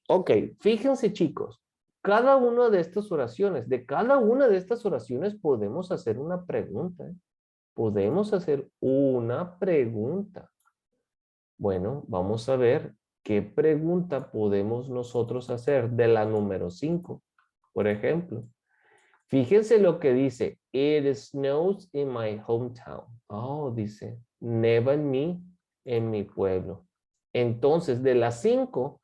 Ok, fíjense chicos, cada una de estas oraciones, de cada una de estas oraciones podemos hacer una pregunta. ¿Eh? Podemos hacer una pregunta. Bueno, vamos a ver qué pregunta podemos nosotros hacer de la número 5. Por ejemplo, fíjense lo que dice. It snows in my hometown. Oh, dice, neva en mí, en mi pueblo. Entonces, de las 5,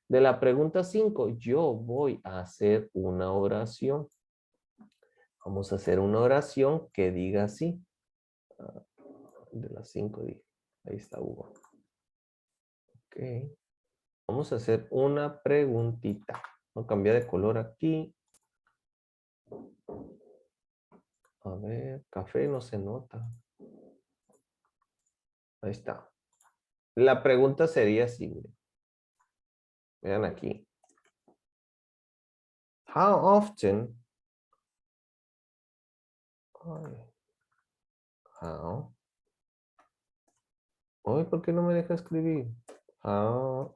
de la pregunta 5, yo voy a hacer una oración. Vamos a hacer una oración que diga así. De las 5 dije. Ahí está Hugo. Ok. Vamos a hacer una preguntita. Voy a cambiar de color aquí. A ver, café no se nota. Ahí está. La pregunta sería así, miren. Vean aquí. How often? How? Hoy, ¿por qué no me deja escribir? How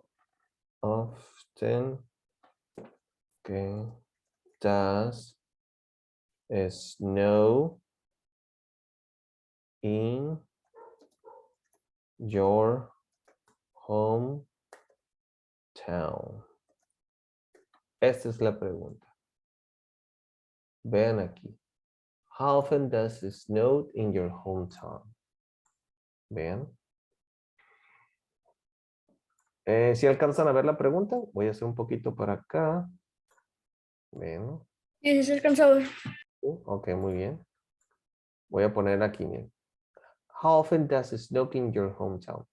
often okay, does snow in your hometown? Esta es la pregunta. Vean aquí. How often does it snow in your hometown? Vean. Si alcanzan a ver la pregunta, voy a hacer un poquito para acá. Vean. Sí, se alcanza a ver. Ok, muy bien. Voy a poner aquí, miren. How often does it snow in your hometown?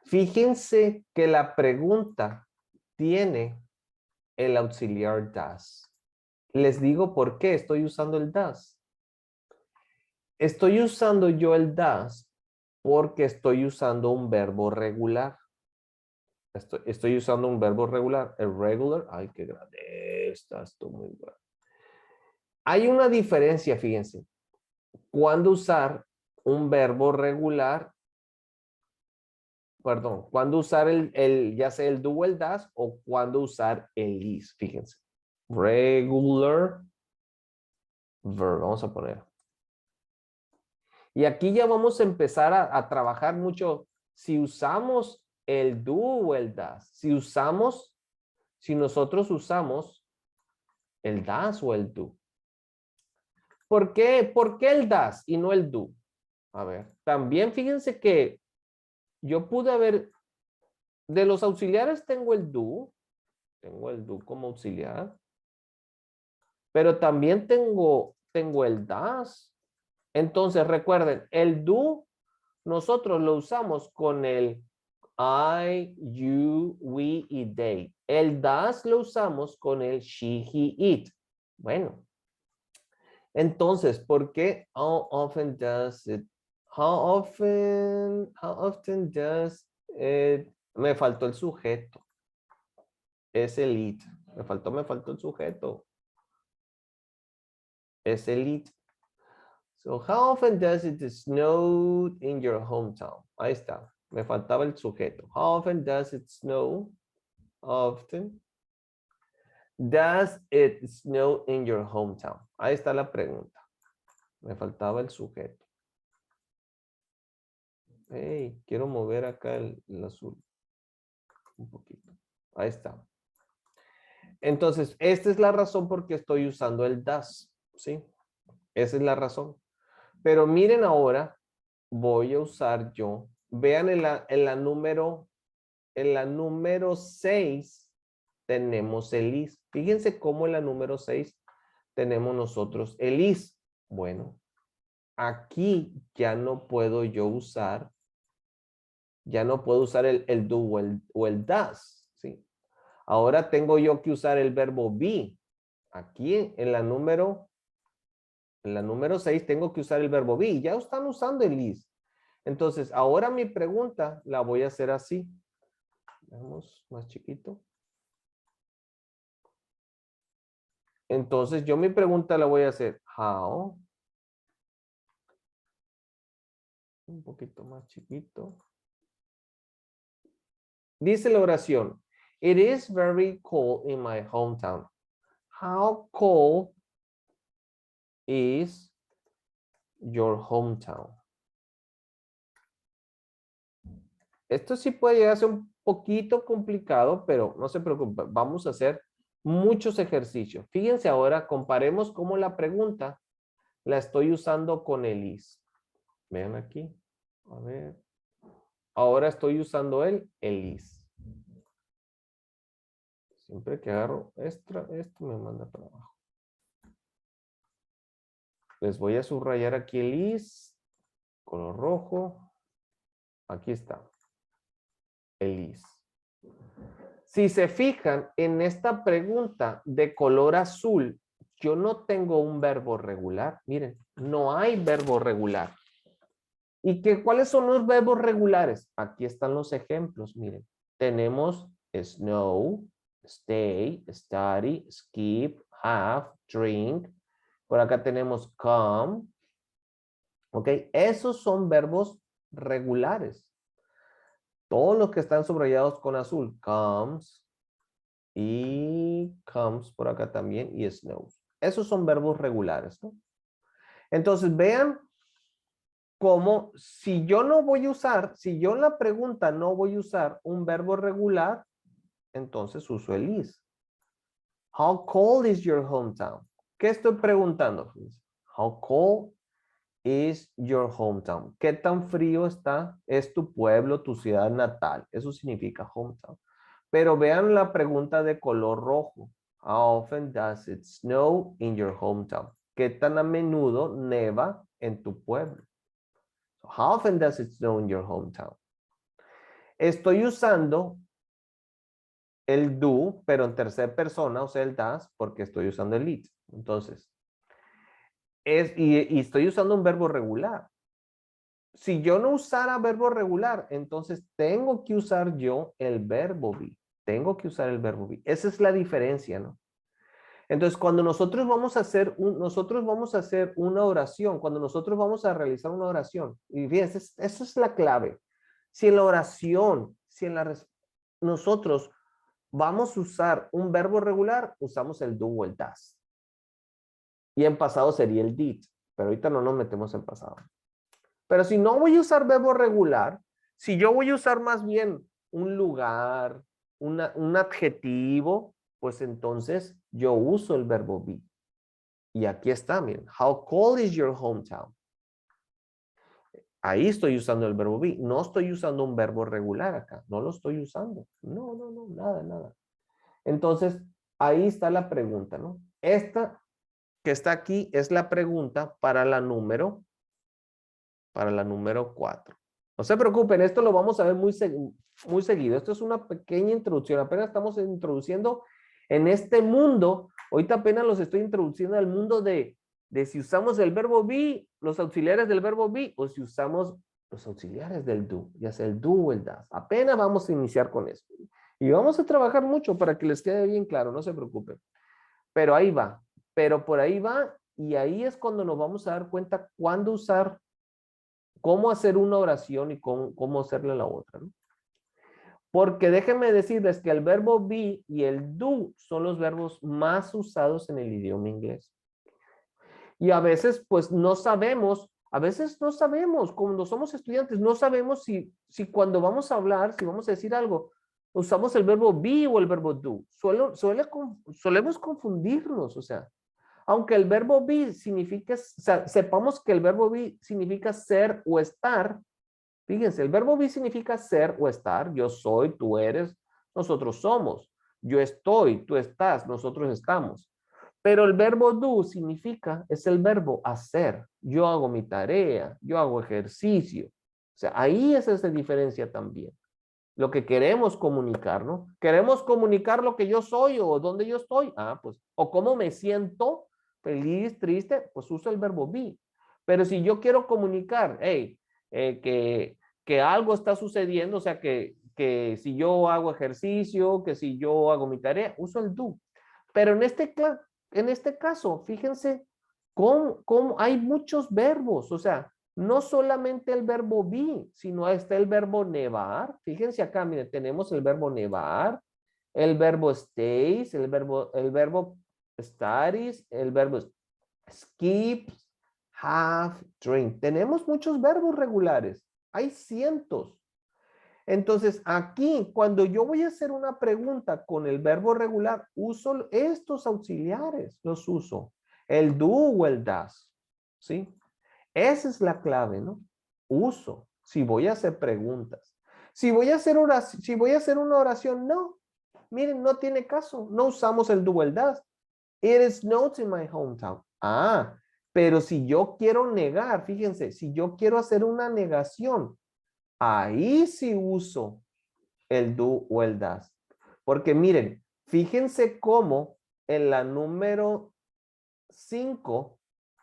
Fíjense que la pregunta tiene el auxiliar does. Les digo por qué estoy usando el does. Estoy usando yo el does porque estoy usando un verbo regular. Estoy usando un verbo regular. El regular. Ay, qué grande. Estás tú muy bueno. Hay una diferencia, fíjense. Cuando usar un verbo regular, perdón, cuando usar ya sea el do o el das, o cuando usar el is, fíjense. Regular verb, vamos a poner. Y aquí ya vamos a empezar a trabajar mucho. Si usamos el do o el das, si nosotros usamos el das o el do. ¿Por qué? ¿Por qué el das y no el do? A ver, también fíjense que yo pude haber, de los auxiliares tengo el do como auxiliar, pero también tengo el das. Entonces recuerden, el do nosotros lo usamos con el I, you, we y they. El das lo usamos con el she, he, it. Bueno, entonces, ¿por qué? How often does it? How often does it? Me faltó el sujeto. Es el it. Me faltó el sujeto. Es el it. So, how often does it snow in your hometown? Ahí está. Me faltaba el sujeto. How often does it snow? Often. Does it snow in your hometown? Ahí está la pregunta. Me faltaba el sujeto. Hey, quiero mover acá el azul. Un poquito. Ahí está. Entonces, esta es la razón por qué estoy usando el does. ¿Sí? Esa es la razón. Pero miren ahora, voy a usar yo. Vean en la número 6 tenemos el is. Fíjense cómo en la número 6 tenemos nosotros el is. Bueno, aquí ya no puedo yo usar, ya no puedo usar el do o el does. ¿Sí? Ahora tengo yo que usar el verbo be. Aquí en la número 6 tengo que usar el verbo be. Ya están usando el is. Entonces, ahora mi pregunta la voy a hacer así. Veamos más chiquito. Entonces, yo mi pregunta la voy a hacer. How? Un poquito más chiquito. Dice la oración, it is very cold in my hometown. How cold is your hometown? Esto sí puede llegar a ser un poquito complicado, pero no se preocupe, vamos a hacer muchos ejercicios. Fíjense ahora, comparemos cómo la pregunta la estoy usando con el is. Vean aquí, a ver. Ahora estoy usando el is. Siempre que agarro esto me manda para abajo. Les voy a subrayar aquí el is, color rojo. Aquí está, el is. Si se fijan en esta pregunta de color azul, yo no tengo un verbo regular. Miren, no hay verbo regular. ¿Y cuáles son los verbos regulares? Aquí están los ejemplos, miren. Tenemos snow, stay, study, skip, have, drink. Por acá tenemos come. ¿Ok? Esos son verbos regulares. Todos los que están subrayados con azul. Comes y comes por acá también y snows. Esos son verbos regulares, ¿no? Entonces vean cómo si yo no voy a usar, si yo en la pregunta no voy a usar un verbo regular, entonces uso el is. How cold is your hometown? ¿Qué estoy preguntando? How cold is your hometown? ¿Qué tan frío es tu pueblo, tu ciudad natal? Eso significa hometown. Pero vean la pregunta de color rojo. How often does it snow in your hometown? ¿Qué tan a menudo neva en tu pueblo? How often does it snow in your hometown? Estoy usando el do, pero en tercera persona, o sea, el does, porque estoy usando el it. Entonces, y estoy usando un verbo regular. Si yo no usara verbo regular, entonces tengo que usar yo el verbo be. Tengo que usar el verbo be. Esa es la diferencia, ¿no? Entonces, cuando nosotros vamos a hacer una oración, cuando nosotros vamos a realizar una oración, y fíjense, esa es la clave. Si en la oración, nosotros vamos a usar un verbo regular, usamos el do o el does. Y en pasado sería el did, pero ahorita no nos metemos en pasado. Pero si no voy a usar verbo regular, si yo voy a usar más bien un lugar, un adjetivo, pues entonces yo uso el verbo be. Y aquí está, miren. How cold is your hometown? Ahí estoy usando el verbo be. No estoy usando un verbo regular acá. No lo estoy usando. No, nada. Entonces, ahí está la pregunta, ¿no? Esta que está aquí es la pregunta para la número 4. No se preocupen, esto lo vamos a ver muy seguido. Esto es una pequeña introducción. Apenas estamos introduciendo en este mundo. Ahorita apenas los estoy introduciendo al mundo de si usamos el verbo be, los auxiliares del verbo be, o si usamos los auxiliares del do, ya sea el do o el does. Apenas vamos a iniciar con eso. Y vamos a trabajar mucho para que les quede bien claro, no se preocupen. Pero ahí va. Pero por ahí va, y ahí es cuando nos vamos a dar cuenta cuándo usar, cómo hacer una oración y cómo hacerle la otra, ¿no? Porque déjenme decirles que el verbo be y el do son los verbos más usados en el idioma inglés. Y a veces, pues no sabemos, cuando somos estudiantes, no sabemos si cuando vamos a hablar, si vamos a decir algo, usamos el verbo be o el verbo do. Solemos confundirnos, o sea, aunque el verbo be significa, o sea, sepamos que el verbo be significa ser o estar. Fíjense, el verbo be significa ser o estar. Yo soy, tú eres, nosotros somos. Yo estoy, tú estás, nosotros estamos. Pero el verbo do significa, es el verbo hacer. Yo hago mi tarea, yo hago ejercicio. O sea, ahí es esa diferencia también. Lo que queremos comunicar, ¿no? Queremos comunicar lo que yo soy o dónde yo estoy. Ah, pues, o cómo me siento, feliz, triste, pues uso el verbo be. Pero si yo quiero comunicar, hey, que algo está sucediendo, o sea, que si yo hago ejercicio, que si yo hago mi tarea, uso el do. Pero en este caso, fíjense cómo hay muchos verbos, o sea, no solamente el verbo be, sino está el verbo nevar. Fíjense acá, miren, tenemos el verbo nevar, el verbo stays, el verbo studies, el verbo skips, have, drink. Tenemos muchos verbos regulares. Hay cientos. Entonces, aquí, cuando yo voy a hacer una pregunta con el verbo regular, uso estos auxiliares, los uso. El do o el does, ¿sí? Esa es la clave, ¿no? Uso, si voy a hacer preguntas. Si voy a hacer oración, si voy a hacer una oración, no. Miren, no tiene caso. No usamos el do o el does. It snows in my hometown. Ah, pero si yo quiero negar, fíjense, si yo quiero hacer una negación, ahí sí uso el do o el does. Porque miren, fíjense cómo en la número 5,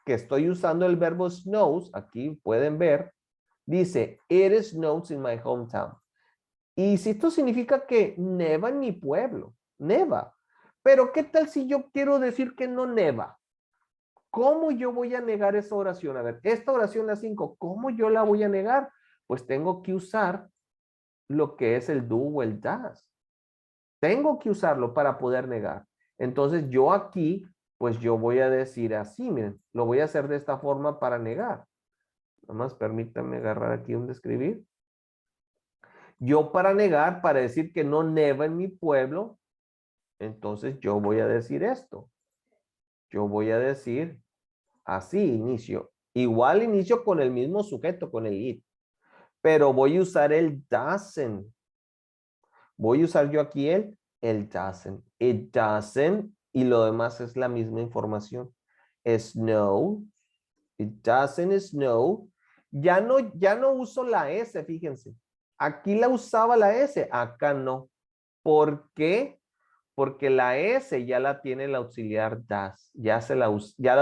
que estoy usando el verbo snows, aquí pueden ver, dice, it snows in my hometown. Y si esto significa que neva en mi pueblo, neva. Pero ¿qué tal si yo quiero decir que no neva? ¿Cómo yo voy a negar esa oración? A ver, esta oración, la 5, ¿cómo yo la voy a negar? Pues tengo que usar lo que es el do o el does. Tengo que usarlo para poder negar. Entonces yo aquí, pues yo voy a decir así, miren, lo voy a hacer de esta forma para negar. Nada más permítanme agarrar aquí donde escribir. Yo para negar, para decir que no neva en mi pueblo, entonces yo voy a decir esto. Yo voy a decir así, inicio. Igual inicio con el mismo sujeto, con el it. Pero voy a usar el doesn't. Voy a usar yo aquí el doesn't. It doesn't. Y lo demás es la misma información. Snow. It doesn't snow. Ya no uso la S, fíjense. Aquí la usaba la S, acá no. ¿Por qué? Porque la S ya la tiene el auxiliar does. Ya la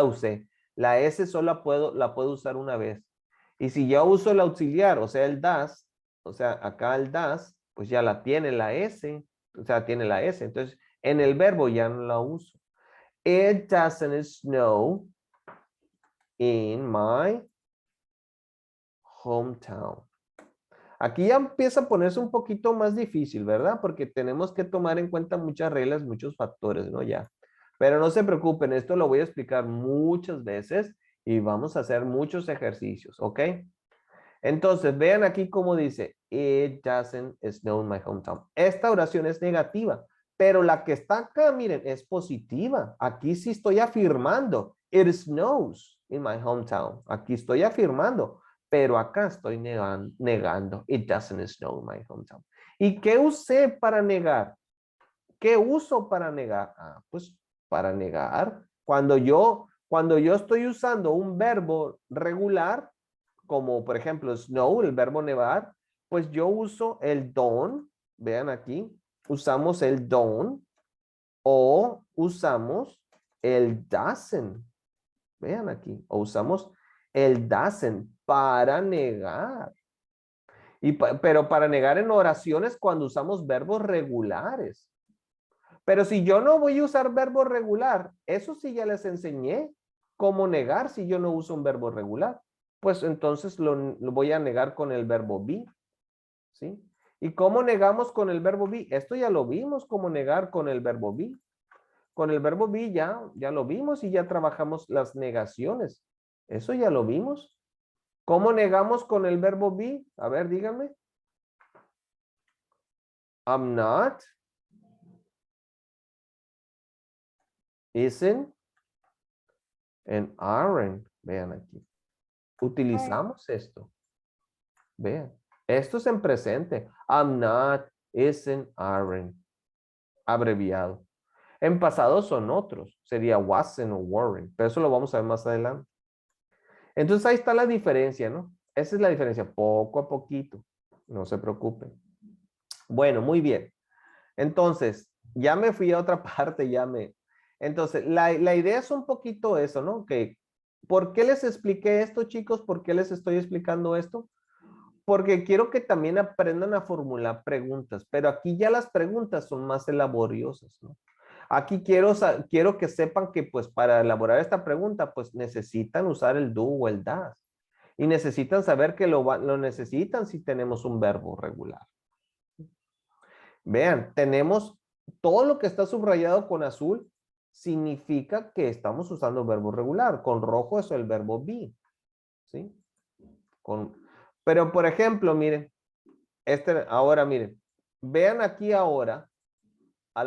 usé. La S solo la puedo usar una vez. Y si yo uso el auxiliar, o sea, el does, o sea, acá el does, pues ya la tiene la S, o sea, tiene la S. Entonces, en el verbo ya no la uso. It doesn't snow in my hometown. Aquí ya empieza a ponerse un poquito más difícil, ¿verdad? Porque tenemos que tomar en cuenta muchas reglas, muchos factores, ¿no? Ya. Pero no se preocupen, esto lo voy a explicar muchas veces y vamos a hacer muchos ejercicios, ¿ok? Entonces, vean aquí cómo dice, it doesn't snow in my hometown. Esta oración es negativa, pero la que está acá, miren, es positiva. Aquí sí estoy afirmando, it snows in my hometown. Aquí estoy afirmando, pero acá estoy negando, it doesn't snow in my hometown. ¿Y qué usé para negar? ¿Qué uso para negar? Ah, pues para negar, cuando yo estoy usando un verbo regular, como por ejemplo snow, el verbo nevar, pues yo uso el don't, vean aquí, usamos el don't o usamos el doesn't, vean aquí, o usamos el doesn't para negar. Pero para negar en oraciones cuando usamos verbos regulares. Pero si yo no voy a usar verbo regular, eso sí ya les enseñé cómo negar si yo no uso un verbo regular. Pues entonces lo voy a negar con el verbo be, ¿sí? ¿Y cómo negamos con el verbo be? Esto ya lo vimos, cómo negar con el verbo be. Con el verbo be ya lo vimos y ya trabajamos las negaciones. Eso ya lo vimos. ¿Cómo negamos con el verbo be? A ver, díganme. I'm not. Isn't. And aren't. Vean aquí. Utilizamos esto. Vean. Esto es en presente. I'm not, isn't, aren't. Abreviado. En pasado son otros. Sería wasn't o weren't. Pero eso lo vamos a ver más adelante. Entonces ahí está la diferencia, ¿no? Esa es la diferencia. Poco a poquito. No se preocupen. Bueno, muy bien. Entonces, ya me fui a otra parte, Entonces, la idea es un poquito eso, ¿no? Que, ¿por qué les expliqué esto, chicos? ¿Por qué les estoy explicando esto? Porque quiero que también aprendan a formular preguntas, pero aquí ya las preguntas son más laboriosas, ¿no? Aquí quiero que sepan que pues para elaborar esta pregunta pues necesitan usar el do o el does. Y necesitan saber que lo necesitan si tenemos un verbo regular. Vean, tenemos todo lo que está subrayado con azul significa que estamos usando verbo regular. Con rojo es el verbo be. ¿Sí? Pero, por ejemplo, miren, ahora miren, vean aquí ahora a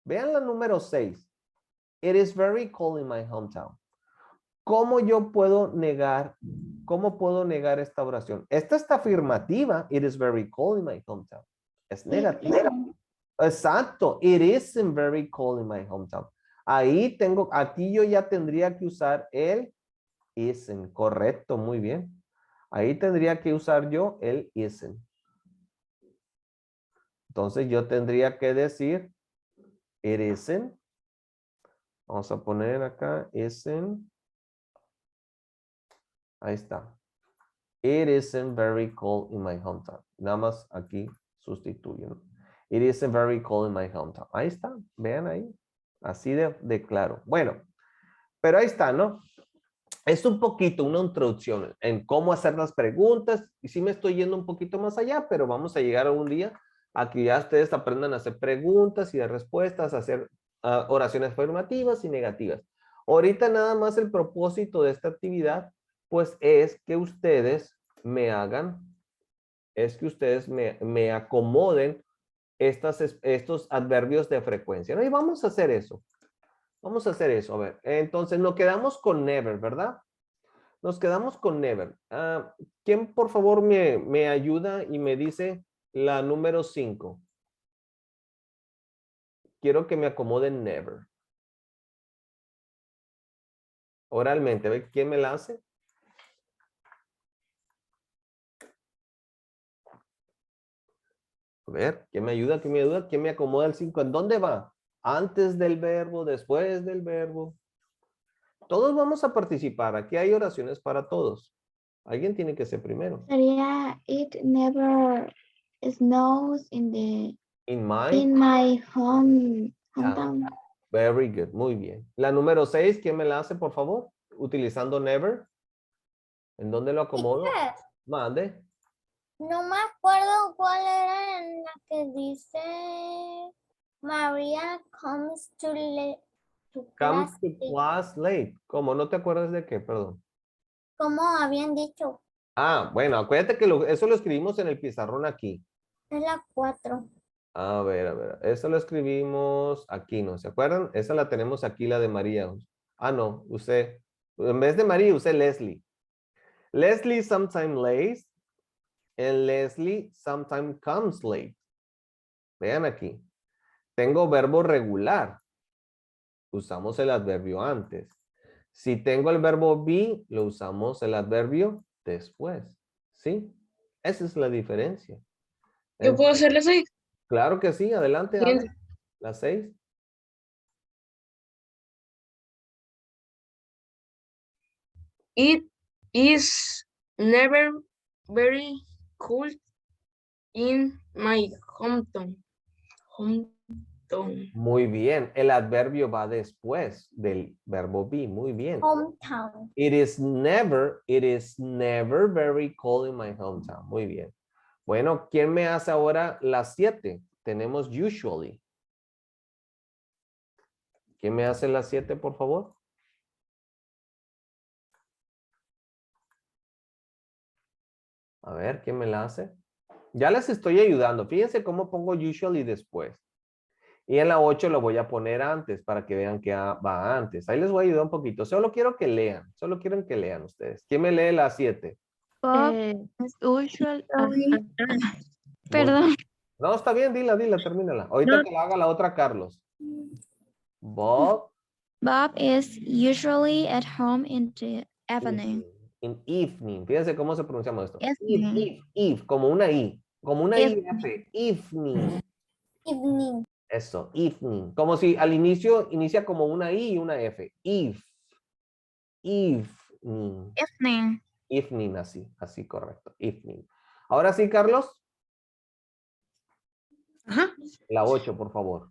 vean la número 6. It is very cold in my hometown. ¿Cómo puedo negar esta oración? Esta está afirmativa. It is very cold in my hometown. Es negativa. Exacto. It isn't very cold in my hometown. Aquí yo ya tendría que usar el isn't. Correcto, muy bien. Ahí tendría que usar yo el isn't. Entonces yo tendría que decir it isn't. Vamos a poner acá isn't. Ahí está. It isn't very cold in my hometown. Nada más aquí sustituyo. It isn't very cold in my hometown. Ahí está. Vean ahí. Así de claro. Bueno, pero ahí está, ¿no? Es un poquito una introducción en cómo hacer las preguntas. Y sí me estoy yendo un poquito más allá, pero vamos a llegar a un día a que ya ustedes aprendan a hacer preguntas y de respuestas, a hacer oraciones afirmativas y negativas. Ahorita nada más el propósito de esta actividad pues es que ustedes me acomoden estos adverbios de frecuencia, ¿no? Y vamos a hacer eso. Vamos a hacer eso. A ver, entonces nos quedamos con never, ¿verdad? Nos quedamos con never. ¿Quién por favor me ayuda y me dice la número 5? Quiero que me acomoden never. Oralmente, ¿ve? ¿Quién me la hace? A ver, ¿quién me ayuda? ¿Quién me ayuda? ¿Quién me acomoda el 5? ¿En dónde va? ¿Antes del verbo? ¿Después del verbo? Todos vamos a participar. Aquí hay oraciones para todos. Alguien tiene que ser primero. Sería it never snows In my in my hometown. Very good. Muy bien. La número 6, ¿quién me la hace, por favor? Utilizando never. ¿En dónde lo acomodo? Mande. No me acuerdo cuál era en la que dice María comes to Comes class. to class late. ¿Cómo? ¿No te acuerdas de qué? Perdón. Como habían dicho, Bueno, acuérdate que eso lo escribimos en el pizarrón aquí. es la 4. A ver. Eso lo escribimos aquí, ¿no? ¿Se acuerdan? Esa la tenemos aquí, la de María. No, usted. En vez de María, usted Leslie. Leslie sometimes late. And Leslie sometimes comes late. Vean aquí. Tengo verbo regular. Usamos el adverbio antes. Si tengo el verbo be, lo usamos el adverbio después. ¿Sí? Esa es la diferencia. ¿Yo puedo hacer las 6? Claro que sí. Adelante, Bien. Alex. Las 6. It is never very cold in my hometown. Muy bien. El adverbio va después del verbo be. Muy bien. Hometown. It is never very cold in my hometown. Muy bien. Bueno, ¿quién me hace ahora las 7? Tenemos usually. ¿Quién me hace las 7, por favor? A ver, ¿quién me la hace? Ya les estoy ayudando. Fíjense cómo pongo usually después. Y en la 8 lo voy a poner antes para que vean que va antes. Ahí les voy a ayudar un poquito. Solo quiero que lean. Solo quieren que lean ustedes. ¿Quién me lee la 7? Bob usually. Perdón. No, está bien. Dila, termínala. Ahorita No. que la haga la otra Carlos. Bob. Bob is usually at home in the evening. In evening. Fíjense cómo se pronunciamos esto. Evening. Como una I. Como una Evening. IF. Evening. Evening. Eso, evening. Como si al inicio inicia como una I y una F. Evening. Evening. Evening, así correcto. Evening. Ahora sí, Carlos. Ajá. La 8, por favor.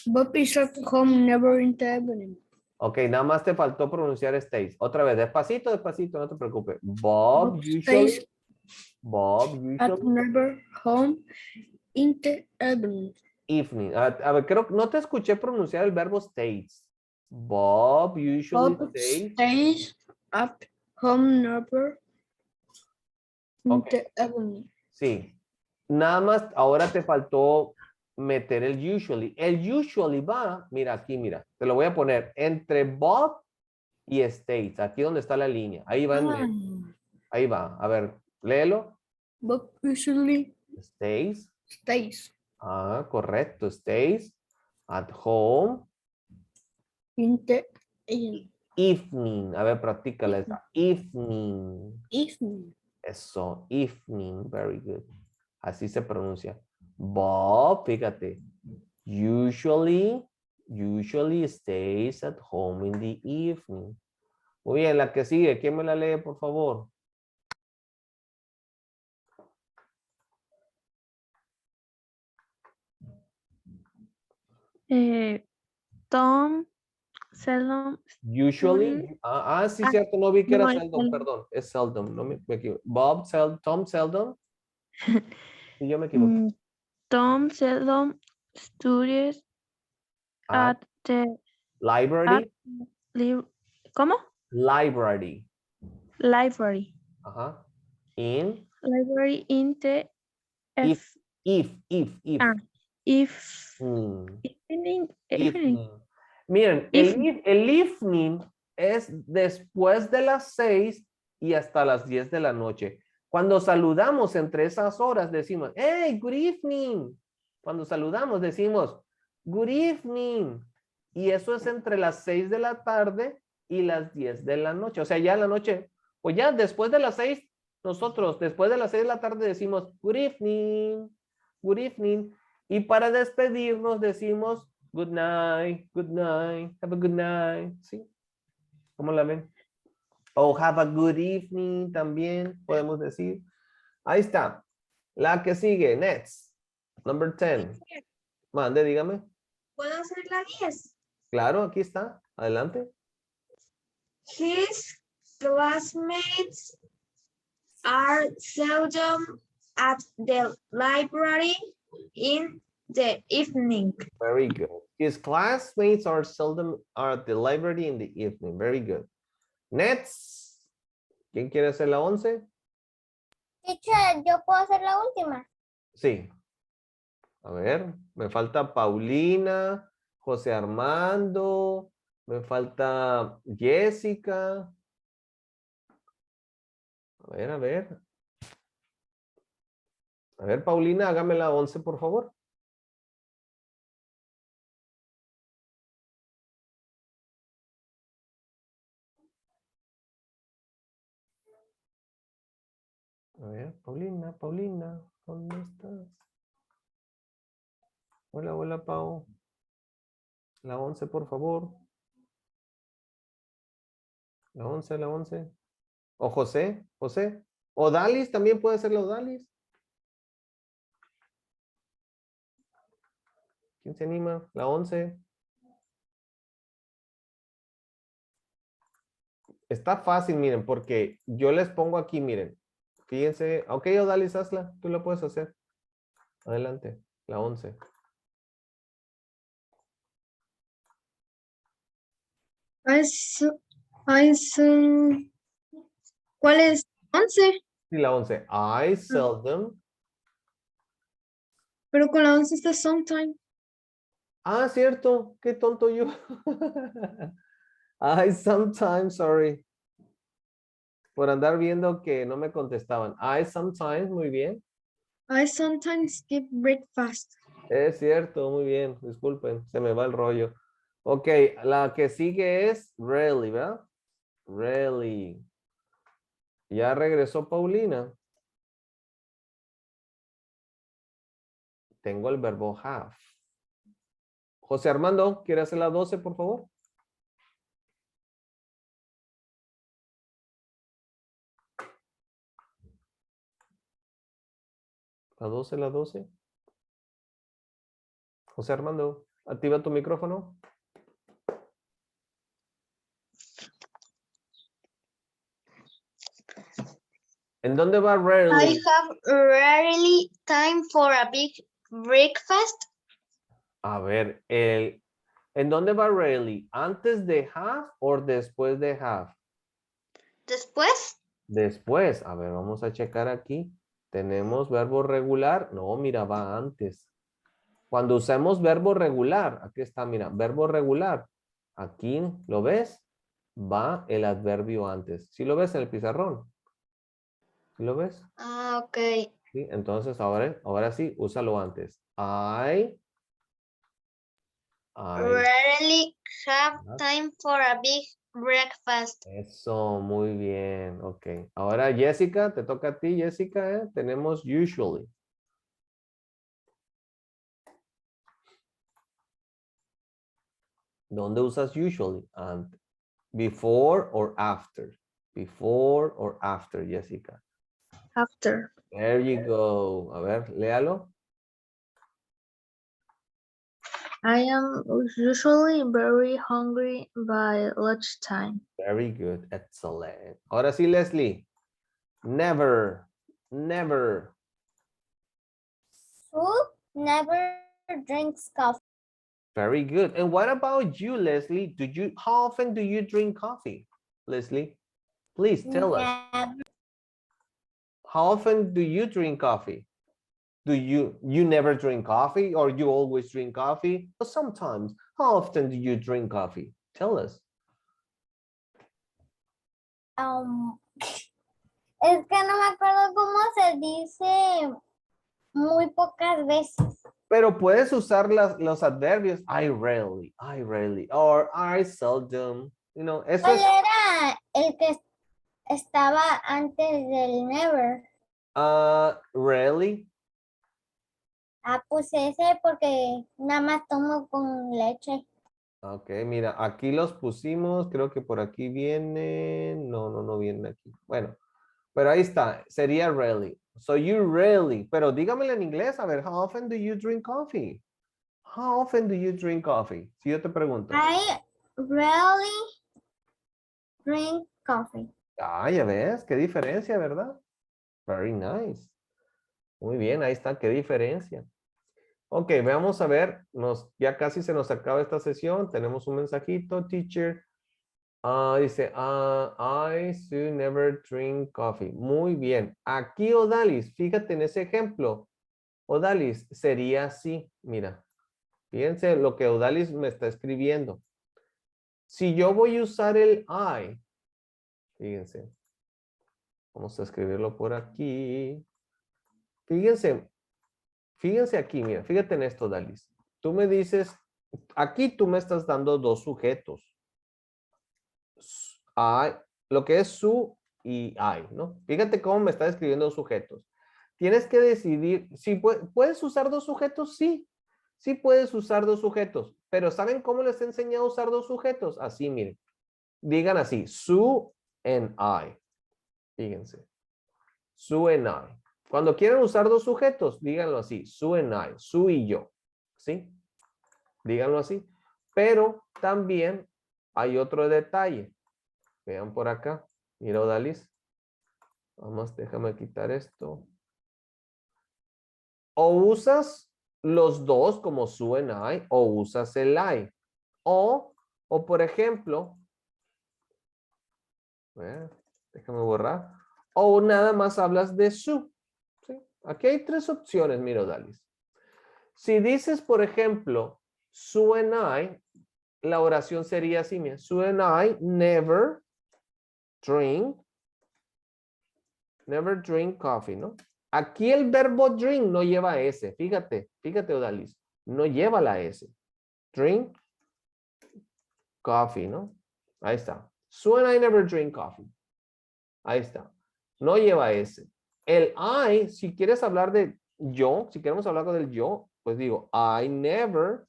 Bob is at home never in the evening. Ok, nada más te faltó pronunciar stays. Otra vez, despacito, despacito, no te preocupes. Bob stays Bob at usually neighbor home in the evening. evening. A ver, creo que no te escuché pronunciar el verbo stays. Bob usually Bob stays. stays at home neighbor in Ok. the evening. Sí. Nada más, ahora te faltó meter el usually. El usually va, mira aquí, mira. Te lo voy a poner entre Bob y stays. Aquí donde está la línea. Ahí va en medio. Ahí va. A ver, léelo. Bob usually Stays. stays Ah, correcto. Stays at home. in the evening. Evening. A ver, practícala esa. Evening. Evening. Eso. Evening. Very good. Así se pronuncia. Bob, fíjate. Usually stays at home in the evening. Muy bien, la que sigue. ¿Quién me la lee, por favor? Tom seldom Usually. Sí, cierto. No vi que era no, es seldom. Perdón. Es seldom. No me equivoco. Tom seldom. Sí, yo me equivoco. Tom seldom studies Ah, at the library. ¿cómo? Library. Library. Ajá. In. Library in the If. ah, if Mm. evening. Evening. Miren, Evening. el evening es después de las 6 y hasta las 10 de la noche. Cuando saludamos entre esas horas decimos, hey, good evening. Cuando saludamos decimos, good evening. Y eso es entre las 6 de la tarde y las 10 de la noche. O sea, ya en la noche, pues ya después de las 6, nosotros después de las 6 de la tarde decimos, good evening, good evening. Y para despedirnos decimos, good night, have a good night. ¿Sí? ¿Cómo la ven? O have a good evening también podemos decir. Ahí está. La que sigue, next. Number 10. Mande, dígame. ¿Puedo hacer la 10? Claro, aquí está. Adelante. His classmates are seldom at the library in the evening. Very good. His classmates are seldom at the library in the evening. Very good. Next. ¿Quién quiere hacer la 11? Teacher, ¿yo puedo hacer la última? Sí. A ver, me falta Paulina, José Armando, me falta Jessica. A ver, a ver. A ver, Paulina, hágame la 11, por favor. A ver, Paulina, Paulina, ¿dónde estás? Hola, hola, Pau. La 11, por favor. La 11, la 11. O José, José. O Dalis, también puede ser la Dalis. ¿Quién se anima? La 11. Está fácil, miren, porque yo les pongo aquí, miren. Fíjense. Ok, Odalis, hazla. Tú la puedes hacer. Adelante. La 11. ¿Cuál es? 11. Sí, la 11. I seldom. Pero con la 11 está sometime. Ah, cierto. Qué tonto yo. I sometimes, sorry. Por andar viendo que no me contestaban. I sometimes, muy bien. I sometimes skip breakfast. Es cierto, muy bien. Disculpen, se me va el rollo. Ok, la que sigue es really, ¿verdad? Really. Ya regresó Paulina. Tengo el verbo have. José Armando, ¿quiere hacer la 12, por favor? La 12, la 12. José Armando, activa tu micrófono. ¿En dónde va I rarely? have rarely time for a big breakfast. A ver, ¿en dónde va rarely? ¿Antes de have o después de have? Después, Después, a ver, vamos a checar aquí. ¿Tenemos verbo regular? No, mira, va antes. Cuando usamos verbo regular, aquí está, mira, verbo regular. Aquí, ¿lo ves? Va el adverbio antes. ¿Sí lo ves en el pizarrón? ¿Sí lo ves? ok. Sí, entonces ahora sí, úsalo antes. I Rarely have time for a big breakfast. Eso, muy bien, ok. Ahora Jessica, te toca a ti, Jessica, ¿eh? Tenemos usually. ¿Dónde usas usually? Before or after? Before or after, Jessica? After. There you go. A ver, léalo. I am usually very hungry by lunchtime. Very good, excellent. Ahora sí, Leslie. Never, never. Sue never drinks coffee. Very good. And what about you, Leslie? How often do you drink coffee, Leslie? Please tell us. Never. How often do you drink coffee? Do you never drink coffee or you always drink coffee? Or sometimes. How often do you drink coffee? Tell us. Es que no me acuerdo cómo se dice muy pocas veces. Pero puedes usar los adverbios I rarely, or I seldom. You know, eso ¿Cuál es era el que estaba antes del never? rarely. Ah, pues ese porque nada más tomo con leche. Ok, mira, aquí los pusimos, creo que por aquí vienen. No vienen aquí. Bueno, pero ahí está, sería rarely. So you rarely, pero dígamelo en inglés, a ver, how often do you drink coffee? How often do you drink coffee? Si yo te pregunto. I rarely drink coffee. Ah, ya ves, qué diferencia, ¿verdad? Very nice. Muy bien, ahí está, qué diferencia. Ok, vamos a ver, ya casi se nos acaba esta sesión. Tenemos un mensajito, teacher. Dice, I should never drink coffee. Muy bien. Aquí, Odalis, fíjate en ese ejemplo. Odalis, sería así, mira. Fíjense lo que Odalis me está escribiendo. Si yo voy a usar el I, fíjense. Vamos a escribirlo por aquí. Fíjense aquí, mira, fíjate en esto, Dalis. Tú me dices, aquí tú me estás dando dos sujetos. Lo que es su y I, ¿no? Fíjate cómo me está escribiendo dos sujetos. Tienes que decidir, si puedes usar dos sujetos, sí. Sí puedes usar dos sujetos, pero ¿saben cómo les he enseñado a usar dos sujetos? Así, miren. Digan así, su and I. Fíjense. Su and I. Cuando quieran usar dos sujetos, díganlo así, su and I, su y yo. ¿Sí? Díganlo así. Pero también hay otro detalle. Vean por acá. Mira, Odalis. Vamos, déjame quitar esto. O usas los dos como su and I, o usas el I. O por ejemplo, déjame borrar. O nada más hablas de su. ¿Sí? Aquí hay tres opciones, mira, Odalis. Si dices, por ejemplo, su and I, la oración sería así, mira. Su and I never drink coffee, ¿no? Aquí el verbo drink no lleva S. Fíjate, Odalis. No lleva la S. Drink coffee, ¿no? Ahí está. Su and I never drink coffee. Ahí está. No lleva S. El I, si quieres hablar de yo, si queremos hablar del yo, pues digo, I never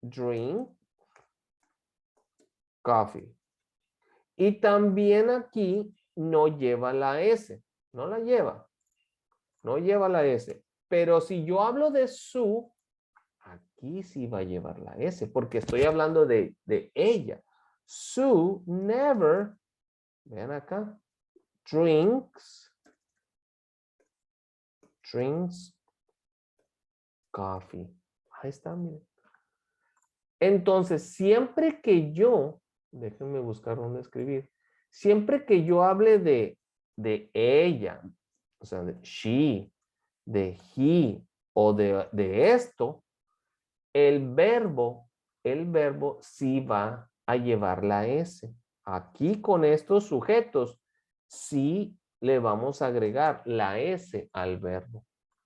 drink coffee. Y también aquí no lleva la S. No la lleva. No lleva la S. Pero si yo hablo de su, aquí sí va a llevar la S, porque estoy hablando de ella. Sue never, vean acá, drinks coffee. Ahí está, miren. Entonces, siempre que yo, déjenme buscar dónde escribir, siempre que yo hable de ella, o sea, de she, de he o de esto, el verbo sí va a llevar la S. Aquí con estos sujetos sí le vamos a agregar la S al verbo.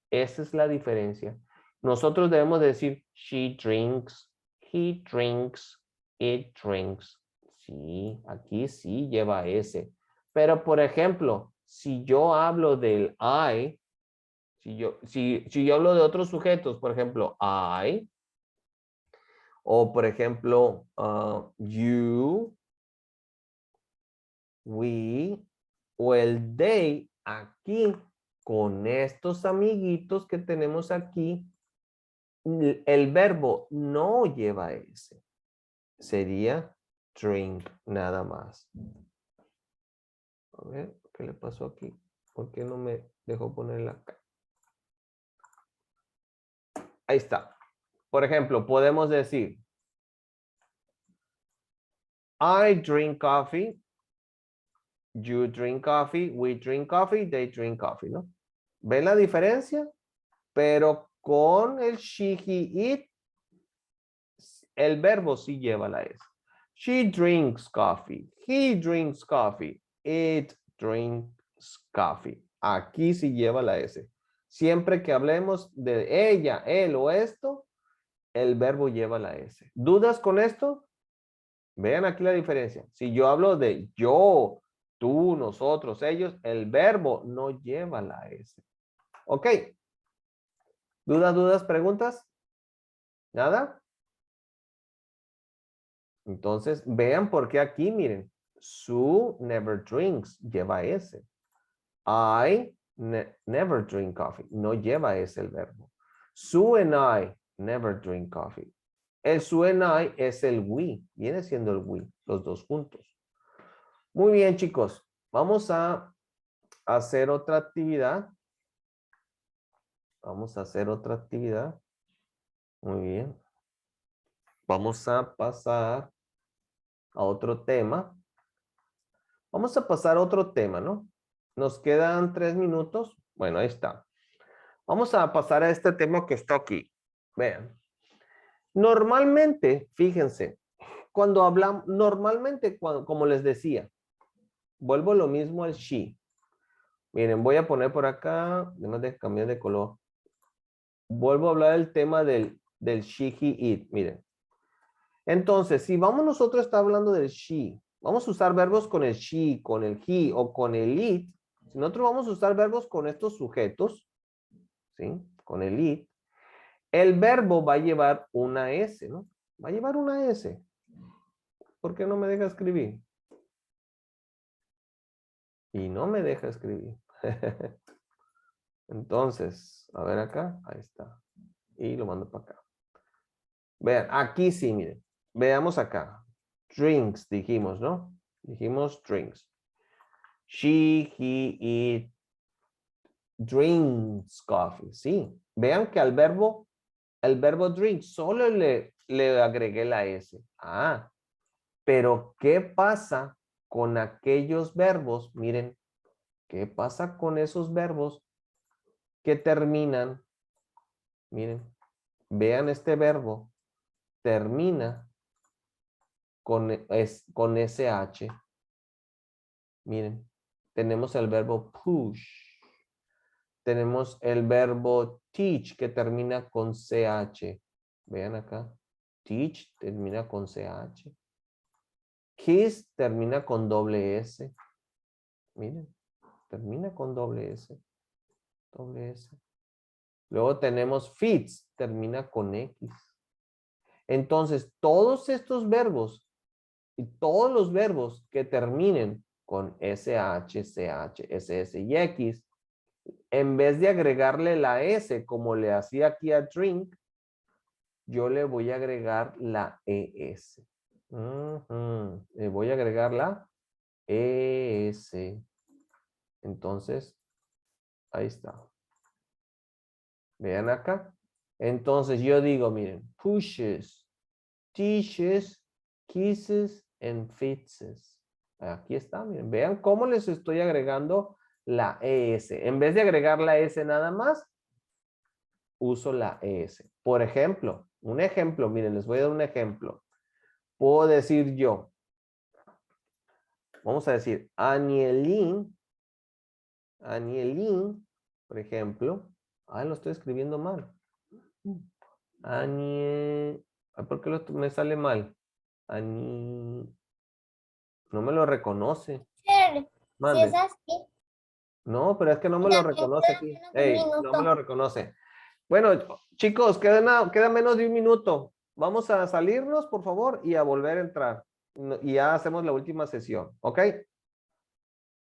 Esa es la diferencia. Nosotros debemos decir she drinks, he drinks, it drinks. Sí, aquí sí lleva S. Pero por ejemplo, si yo hablo del I, si yo hablo de otros sujetos, por ejemplo, I, o por ejemplo, you, we, o el they, aquí, con estos amiguitos que tenemos aquí, el verbo no lleva S. Sería drink, nada más. A ver, ¿qué le pasó aquí? ¿Por qué no me dejó ponerla acá? Ahí está. Por ejemplo, podemos decir, I drink coffee, you drink coffee, we drink coffee, they drink coffee, ¿no? ¿Ven la diferencia? Pero con el she, he, it, el verbo sí lleva la S. She drinks coffee, he drinks coffee, it drinks coffee. Aquí sí lleva la S. Siempre que hablemos de ella, él o esto, el verbo lleva la S. ¿Dudas con esto? Vean aquí la diferencia. Si yo hablo de yo, tú, nosotros, ellos, el verbo no lleva la S. Ok. ¿Dudas, preguntas? ¿Nada? Entonces, vean por qué aquí, miren. Sue never drinks, lleva S. I never drink coffee, no lleva S el verbo. Sue and I never drink coffee. El Sue and I es el we, viene siendo el we, los dos juntos. Muy bien, chicos. Vamos a hacer otra actividad. Vamos a hacer otra actividad. Muy bien. Vamos a pasar a otro tema. Vamos a pasar a otro tema, ¿no? Nos quedan 3 minutos. Bueno, ahí está. Vamos a pasar a este tema que está aquí. Vean. Normalmente, fíjense, cuando hablamos, normalmente, como les decía, vuelvo lo mismo al she. Miren, voy a poner por acá, además de cambiar de color. Vuelvo a hablar del tema del she, he, it. Miren. Entonces, si nosotros está hablando del she, vamos a usar verbos con el she, con el he o con el it. Si nosotros vamos a usar verbos con estos sujetos, ¿sí? Con el it, el verbo va a llevar una S, ¿no? Va a llevar una S. ¿Por qué no me deja escribir? Y no me deja escribir. Entonces, a ver acá, ahí está. Y lo mando para acá. Vean, aquí sí, miren. Veamos acá. Drinks, dijimos, ¿no? Dijimos drinks. She, he, it, drinks coffee. Sí. Vean que al verbo, el verbo drink, solo le agregué la S. Ah, pero ¿qué pasa con aquellos verbos? Miren, ¿qué pasa con esos verbos que terminan? Miren, vean este verbo. Termina con SH. Miren, tenemos el verbo push. Tenemos el verbo teach que termina con CH. Vean acá. Teach termina con CH. Kiss termina con doble S. Miren, termina con doble S. Doble S. Luego tenemos fits, termina con X. Entonces, todos estos verbos y todos los verbos que terminen con SH, CH, SS y X, en vez de agregarle la S como le hacía aquí a drink, yo le voy a agregar la ES. Le voy a agregar la ES. Entonces, ahí está. Vean acá. Entonces yo digo, miren, pushes, teaches, kisses, and fixes. Aquí está, miren. Vean cómo les estoy agregando la ES. En vez de agregar la S nada más, uso la ES. Por ejemplo, un ejemplo, miren, les voy a dar un ejemplo. Puedo decir yo, vamos a decir, Anielín, por ejemplo. Lo estoy escribiendo mal. ¿Por qué me sale mal? No me lo reconoce. Si Mande. es así, No, pero es que no me lo reconoce aquí. Ey, no me lo reconoce. Bueno, chicos, queda menos de un minuto. Vamos a salirnos, por favor, y a volver a entrar. Y ya hacemos la última sesión, ¿ok?